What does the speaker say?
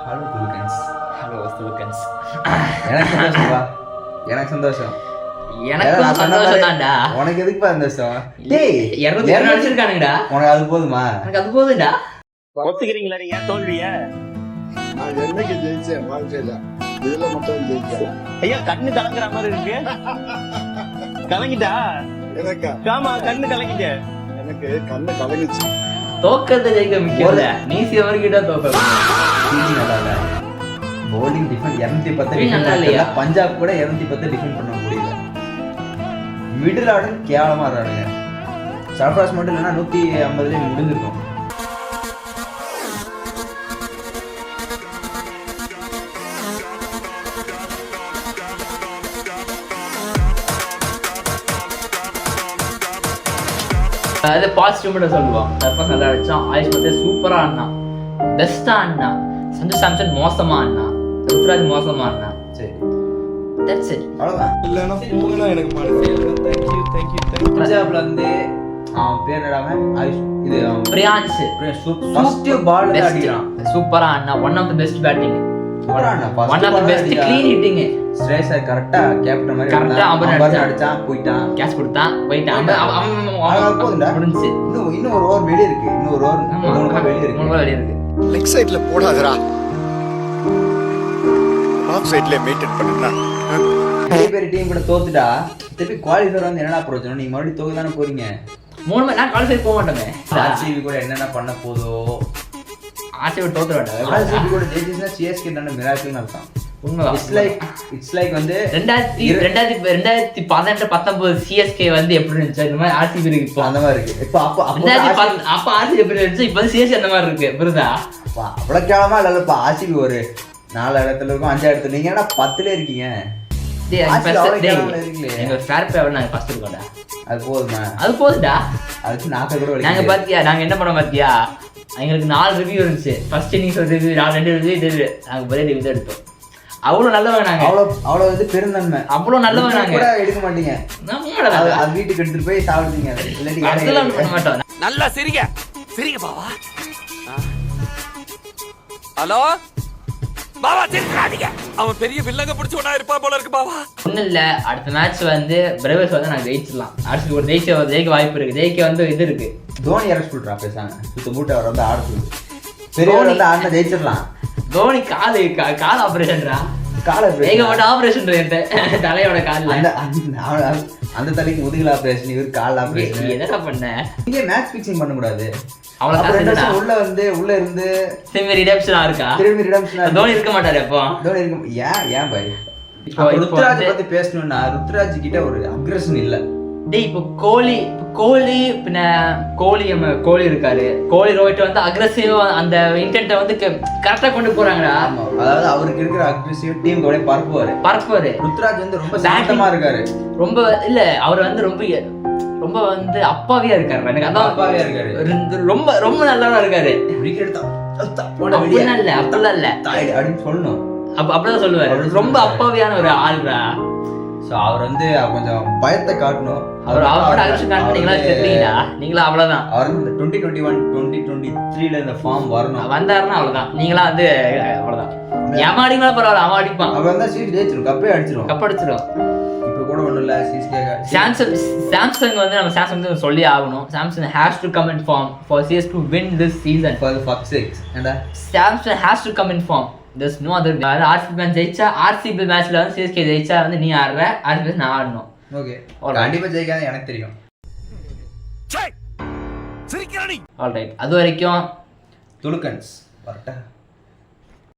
Hello துலுக்கன்ஸ். Hello துலுக்கன்ஸ். எனக்கு சந்தோஷம்ப்பா, எனக்கு சந்தோஷம். எனக்கு சந்தோஷம் தான்டா. உனக்கு எதுக்குப்பா சந்தோஷம்? டேய் 200 அடிச்சிருக்கானுங்கடா. உனக்கு அது போதுமா? எனக்கு அது போதும்டா. ஒத்துக்கிறீங்களா நீங்க தோல்விய? நான் என்னைக்கு ஜெயிச்சேன் வாழ்க்கையில, இதுல மட்டும் ஜெயிச்சேன். ஐயா கண்ணு கலங்குற மாதிரி இருக்கு. கலங்கிட்டா? எனக்கா? ஆமா கண்ணு கலங்கிட்ட. எனக்கு கண்ணு கலங்கிச்சு. தோக்கத்தை ஜெயிக்க முக்கியம். நீசி அவர்கிட்ட தோக்க நல்லா இல்ல. பவுலிங் டிஃபெண்ட் 210 நல்லா இல்லையா? பஞ்சாப் கூட 210 டிஃபெண்ட் பண்ண முடியல. மிடில் ஆர்டர் கேவலமா ஆடுறாங்க. சர்ஃப்ராஸ் மட்டும் இல்லைன்னா 150 முடிஞ்சிருக்கும். அது பாசிட்டிவ் மட்டும் சொல்லுவோம். சர்ஃப்ராஸ் நல்லா அடிச்சான். ஆயுஷ் பத்தே சூப்பரா ஆடினான், பெஸ்டா ஆடினான். சஞ்சு சாம்சன் மோசமா ஆடினான். ருத்ராஜ் மோசமா ஆடினான். சரி, தட்ஸ் இட். அவ்வளவுதான். இல்லைன்னா போகலாம் எனக்கு மாட்டேன். தேங்க்யூ. பஞ்சாப்ல வந்து அவன் பேர் என்னடாம ஆயுஷ், இது பிரியான்ஸ் ஃபர்ஸ்ட் பால் அடிக்கிறான். சூப்பரா ஆடினான். One of the best batting, சூப்பரா ஆடினான். One of the best clean hitting. Striker கரெக்டா கேப்டன் மாதிரி கரெக்டா அடிச்சான், போயிட்டான். கேட்ச் கொடுத்தான், போயிட்டான். போதுண்டா. முடிஞ்சு. இன்னும் ஒரு ஓவர் வெளியே இருக்கு. இன்னொரு ஓவர் 3 பால் வெளியே இருக்கு. 3 பால் வெளியே இருக்கு. லெக் சைடுல போடாதடா, ஆஃப் சைடுல மெயின்டைன் பண்ணுடா. பெரிய பெரிய டீம் கூட தோத்துட்டா திருப்பி குவாலிஃபயர் வந்து என்னடா பிரயோஜனம்? நீங்க மறுபடியும் தோக்க தானே போறீங்க. 3 மேட்ச் நான் குவாலிஃபை போக மாட்டோமே. ஆர்சிபி கூட என்னென்ன பண்ண போதோ. ஆர்சிபி தோத்துற வேண்டாம். ஆர்சிபி கூட ஜெயிச்சுனா சிஎஸ்கே தான மிராக்கிள்னு அர்த்தம். உண்மைதான். இட்ஸ் லைக் வந்து 2018-19 சிஎஸ்கே வந்து எப்படி இருந்துச்சு இந்த மாதிரி ஆர்சிபி இருக்கு இப்போ. அந்த மாதிரி இருக்கு. இப்போ அப்ப ஆர்சிபி எப்படி இருந்துச்சு, இப்போ சிஎஸ்கே அந்த மாதிரி இருக்கு. புரியுதா? அவ்வளவு கேவலமா இல்லப்பா. ஆர்சிபி ஒரு 4 இடத்துல இருக்கும், 5 இடத்துல. நீங்க என்ன 10ல இருக்கீங்க? எங்க ஃபேர் பே நாங்க ஃபர்ஸ்ட் இருக்கோம்டா. அது போதுமா? அது போதுடா. அதுக்கு நாக்க கூட நாங்க பாத்தியா நாங்க என்ன பண்ணோம் பாத்தியா? எங்களுக்கு 4 ரிவ்யூ இருந்துச்சு. ஃபர்ஸ்ட் இன்னிங்ஸ் ஒரு ரிவ்யூ, 2 ரிவ்யூ இது. நாங்க ஒரே ரிவ்யூ எடுத்தோம். அவ்வளவு நல்லவங்க நாங்க. அவ்வளவு வந்து பெருந்தன்மை. அவ்வளவு நல்லவங்க நாங்க. கூட எடுக்க மாட்டீங்க. அது வீட்டுக்கு எடுத்துட்டு போய் சாப்பிடுவீங்க. அதெல்லாம் பண்ண மாட்டோம். நல்லா சிரிங்க பாவா. ஹலோ பாவா, சிரிக்காதீங்க. அவன் பெரிய வில்லங்க பிடிச்சு ஒண்ணா இருப்பா போல இருக்கு பாவா. ஒன்றும் இல்லை. அடுத்த மேட்ச் வந்து பிரேவர்ஸ் வந்து நாங்கள் ஜெயிச்சிடலாம். அடுத்து ஒரு ஜெயிக்க வாய்ப்பு இருக்கு. ஜெயிக்க வந்து இது இருக்கு. தோனி இறக்க சொல்றா பேசாங்க. சுத்த மூட்டை அவர் வந்து ஆட சொல்லு. பெரியவர் வந்து ஆடினா ஜெயிச்சிடலாம். தோனி கால் ஆபரேஷன்ரா. ஏகப்பட்ட ஆபரேஷன் தலையோட கால். அந்த தலைக்கு முதுகுல ஆபரேஷன், இவர் கால் ஆபரேஷன். என்னடா பண்ண? இங்க மேட்ச் ஃபிக்சிங் பண்ண கூடாது. அவ்வளவு உள்ள இருந்து திரும்பி ரிடம்ஷனா இருக்கா? திரும்பி ரிடம்ஷனா. தோனி இருக்க மாட்டாரு அப்போ. தோனி இருக்க ஏன் பாய்? ருத்ராஜ் பத்தி பேசணும்னா ருத்ராஜ் கிட்ட ஒரு அக்ரஷன் இல்ல. டேய் இப்போ கோலி பின்ன கோலி இருக்காரு. கோலி ரோஹித் வந்து அக்ரெசிவா அந்த இன்டென்ட்டை வந்து கரெக்டா கொண்டு போறாங்கடா. அதாவது அவருக்கு இருக்கிற அக்ரெசிவ் டீம் கூட பரப்புவாரு. ருத்ராஜ் வந்து ரொம்ப சாந்தமா இருக்காரு. ரொம்ப இல்ல, அவர் வந்து ரொம்ப வந்து அப்பாவியா இருக்காரு. எனக்கு அதான் அப்பாவியா இருக்காரு. ரொம்ப ரொம்ப நல்லவா இருக்காரு. அப்படிலாம் இல்ல அப்படின்னு சொல்லணும். அப்படிதான் சொல்லுவாரு. ரொம்ப அப்பாவியான ஒரு ஆள்ரா. ஸோ அவர் வந்து கொஞ்சம் பயத்தை காட்டணும். அவரோட அக்ரெஷன் காட்டுனீங்களா தெரியலீங்களா? நீங்களா அவ்வளவுதான். அவர் வந்து 2021 2023ல இந்த ஃபார்ம் வரணும். வந்தாருன்னா அவ்வளவுதான். நீங்களா வந்து அவ்வளவுதான். ஏமாடிங்களா பரவாயில்ல, அவன் அடிப்பான். அவர் வந்தா சீட் ஜெயிச்சிரும், கப்பே அடிச்சிரும். கப் அடிச்சிரும். இப்போ கூட ஒண்ணும் இல்ல. சாம்சங் வந்து நம்ம சாம்சங் வந்து சொல்லி ஆகணும். Samsung has to come in form for CS to win this season. For the fuck's sake. ஏண்டா Samsung has to come in form. There's no other. RCB match ஜெயிச்சா, RCB மேட்ச்ல வந்து CSK ஜெயிச்சா வந்து நீ ஆடுற, RCB நான் ஆடணும். ஓகே, கண்டிப்பா ஜெயிக்காது எனக்கு தெரியும். சிரிக்கிறானி. ஆல்ரைட், அது வரைக்கும் துலுக்கன்ஸ் வரட்டா.